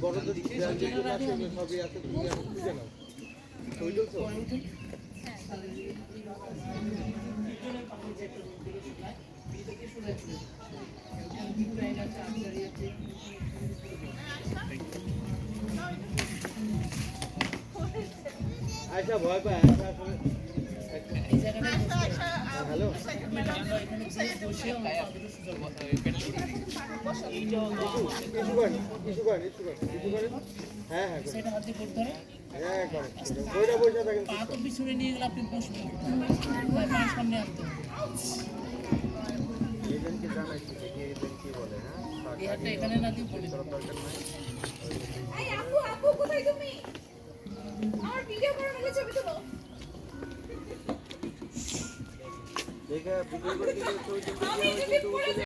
বড়দের যেগুলো আছে ওগুলো সবই আছে, তুমি এখন বুঝে নাও। ওইটাও তো আচ্ছা ভয় পায় হ্যালো হ্যাঁ হ্যাঁ হ্যাঁ ওইটা বসে থাকেন পিছনে নিয়ে গেলে আপনি বসবেন সামনে আসতে এখানে না দিয়ে বলে আপু আপু কোথায় তুমি? আমার ভিডিও করে নিলে ছবি তুলো। দেখে ভিডিও করে